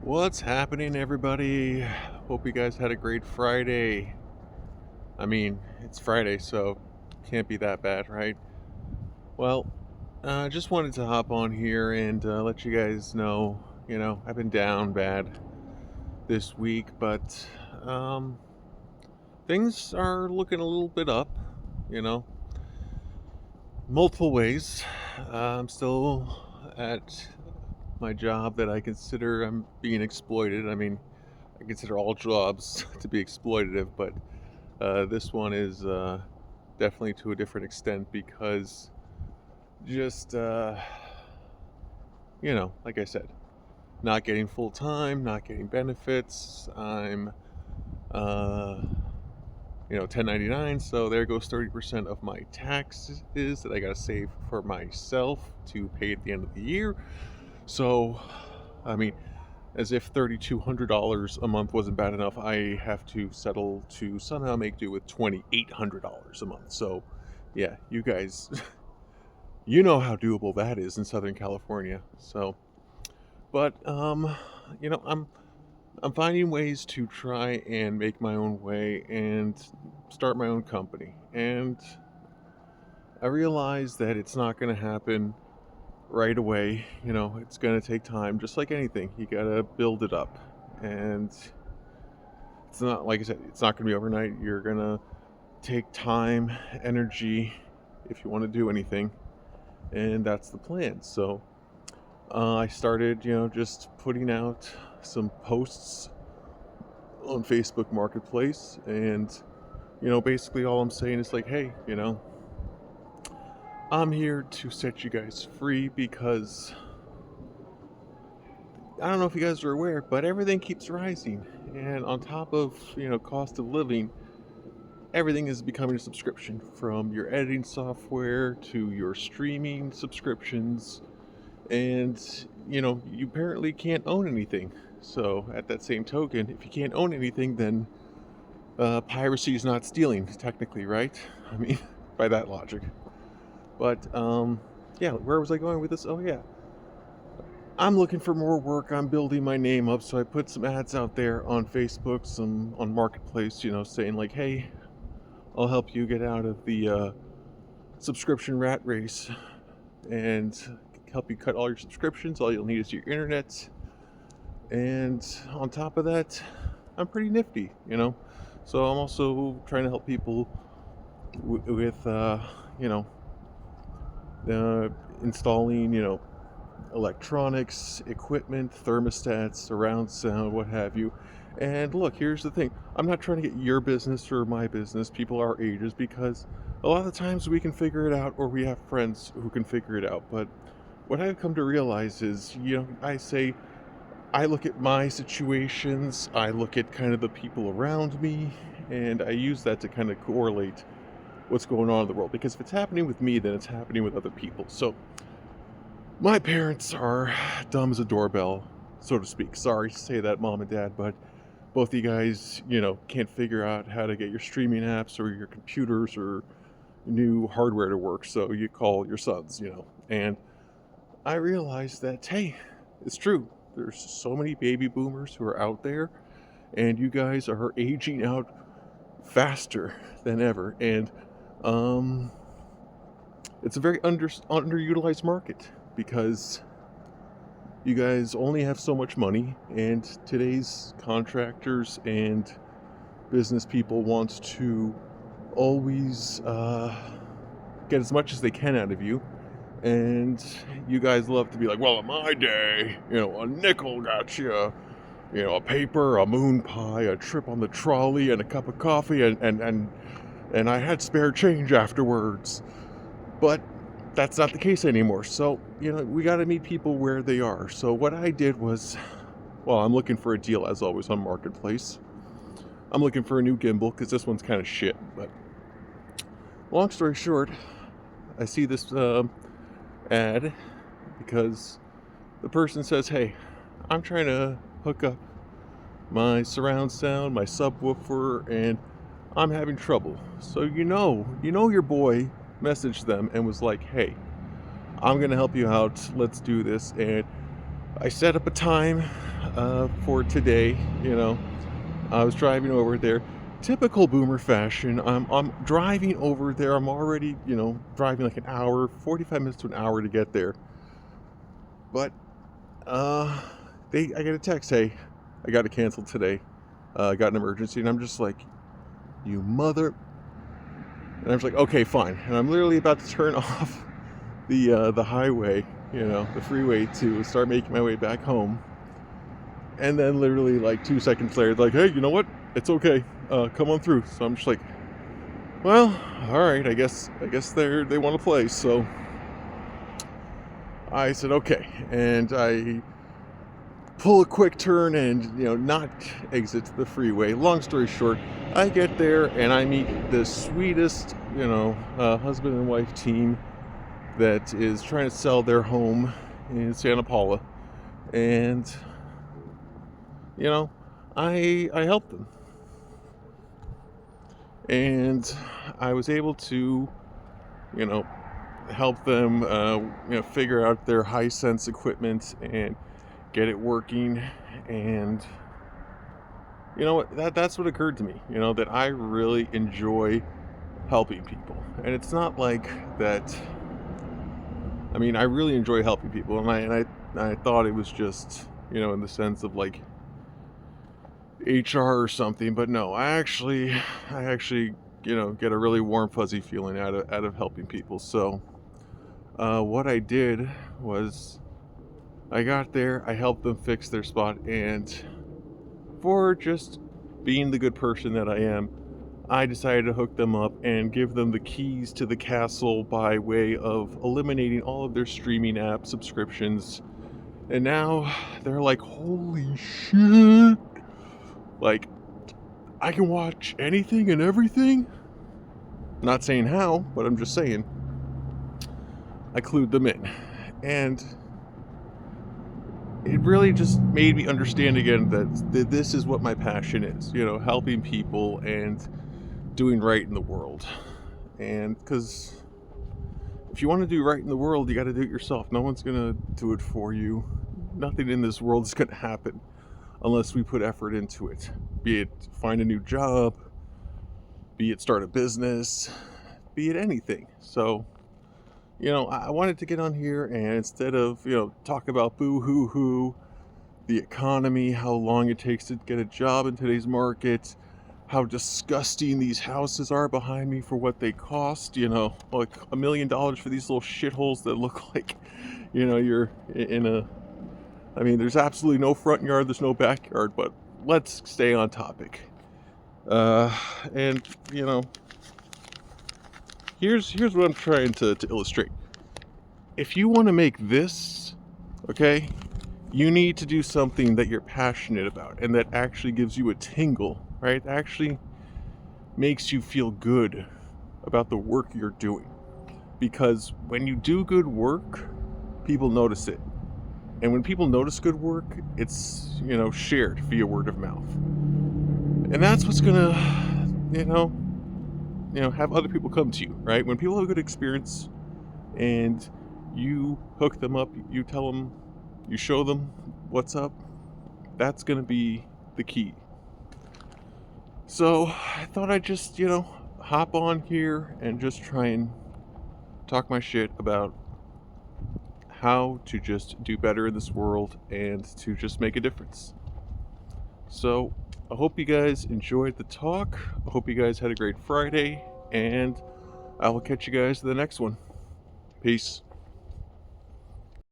What's happening, everybody? Hope you guys had a great Friday. I mean, it's Friday, so can't be that bad, right? Well, I just wanted to hop on here and let you guys know, I've been down bad this week, but um, things are looking a little bit up, you know, multiple ways. I'm still at my job that I consider I'm being exploited. I mean, I consider all jobs to be exploitative, but this one is definitely to a different extent because just, like I said, not getting full time, not getting benefits. I'm, uh, 1099, so there goes 30% of my taxes that I gotta save for myself to pay at the end of the year. So, I mean, as if $3,200 a month wasn't bad enough, I have to settle to somehow make do with $2,800 a month. So, yeah, you guys, you know how doable that is in Southern California. So, but I'm finding ways to try and make my own way and start my own company. And I realize that it's not going to happen right away. It's going to take time, just like anything. You got to build it up. And it's not, like I said, it's not going to be overnight. You're going to take time, energy, if you want to do anything. And that's the plan. So I started, just putting out some posts on Facebook Marketplace. And, basically all I'm saying is like, hey, I'm here to set you guys free because I don't know if you guys are aware, but everything keeps rising. And on top of, cost of living, everything is becoming a subscription, from your editing software to your streaming subscriptions. And, you apparently can't own anything. So at that same token, if you can't own anything, then piracy is not stealing, technically, right? I mean, by that logic. But, yeah, where was I going with this? Oh, yeah. I'm looking for more work. I'm building my name up, so I put some ads out there on Facebook, some on Marketplace, saying like, "Hey, I'll help you get out of the subscription rat race and help you cut all your subscriptions. All you'll need is your internet, and on top of that, I'm pretty nifty. So I'm also trying to help people with, installing, electronics, equipment, thermostats, surround sound, what have you. And look, here's the thing. I'm not trying to get your business or my business, people our ages, because a lot of the times we can figure it out or we have friends who can figure it out. But what I've come to realize is, I look at my situations, I look at kind of the people around me, and I use that to kind of correlate what's going on in the world. Because if it's happening with me, then it's happening with other people. So my parents are dumb as a doorbell, so to speak. Sorry to say that, mom and dad, but both of you guys, can't figure out how to get your streaming apps or your computers or new hardware to work, so you call your sons. And I realized that, hey, it's true. There's so many baby boomers who are out there, and you guys are aging out faster than ever. And it's a very underutilized market because you guys only have so much money, and today's contractors and business people want to always get as much as they can out of you. And you guys love to be like, well, in my day, a nickel got you, a paper, a moon pie, a trip on the trolley, and a cup of coffee, and I had spare change afterwards. But that's not the case anymore. So, we got to meet people where they are. So what I did was, well, I'm looking for a deal as always on Marketplace. I'm looking for a new gimbal because this one's kind of shit. But long story short, I see this ad because the person says, hey, I'm trying to hook up my surround sound, my subwoofer, and I'm having trouble. So your boy messaged them and was like, hey, I'm gonna help you out, let's do this. And I set up a time, for today. I was driving over there. Typical boomer fashion. I'm driving over there. I'm already, driving like an hour, 45 minutes to an hour to get there. But I get a text, hey, I got to cancel today. I got an emergency, and I'm just like, you mother. And I was like, okay, fine. And I'm literally about to turn off the highway, the freeway, to start making my way back home. And then literally like 2 seconds later, like, hey, you know what? It's okay. Come on through. So I'm just like, well, all right. I guess they want to play. So I said okay, and I pull a quick turn and not exit the freeway. Long story short, I get there and I meet the sweetest husband and wife team that is trying to sell their home in Santa Paula, and I helped them, and I was able to help them figure out their Hisense equipment and get it working. And that's what occurred to me, that I really enjoy helping people. And it's not like that. I mean, I really enjoy helping people, and I thought it was just in the sense of like HR or something, but no, I actually get a really warm fuzzy feeling out of helping people. So what I did was I got there, I helped them fix their spot, and for just being the good person that I am, I decided to hook them up and give them the keys to the castle by way of eliminating all of their streaming app subscriptions. And now they're like, holy shit! Like, I can watch anything and everything? Not saying how, but I'm just saying. I clued them in. And it really just made me understand again that this is what my passion is, helping people and doing right in the world. And because if you want to do right in the world, you got to do it yourself. No one's going to do it for you. Nothing in this world is going to happen unless we put effort into it. Be it find a new job, be it start a business, be it anything. So, I wanted to get on here and instead of, talk about boo-hoo-hoo, the economy, how long it takes to get a job in today's market, how disgusting these houses are behind me for what they cost, like $1 million for these little shitholes that look like, you're in a, I mean, there's absolutely no front yard, there's no backyard, but let's stay on topic. And, here's what I'm trying to illustrate. If you want to make this, okay, you need to do something that you're passionate about and that actually gives you a tingle, right? Actually makes you feel good about the work you're doing. Because when you do good work, people notice it. And when people notice good work, it's, shared via word of mouth. And that's what's gonna, have other people come to you, right? When people have a good experience and you hook them up, you tell them, you show them what's up, that's gonna be the key. So I thought I'd just, hop on here and just try and talk my shit about how to just do better in this world and to just make a difference. So I hope you guys enjoyed the talk. I hope you guys had a great Friday, and I will catch you guys in the next one. Peace.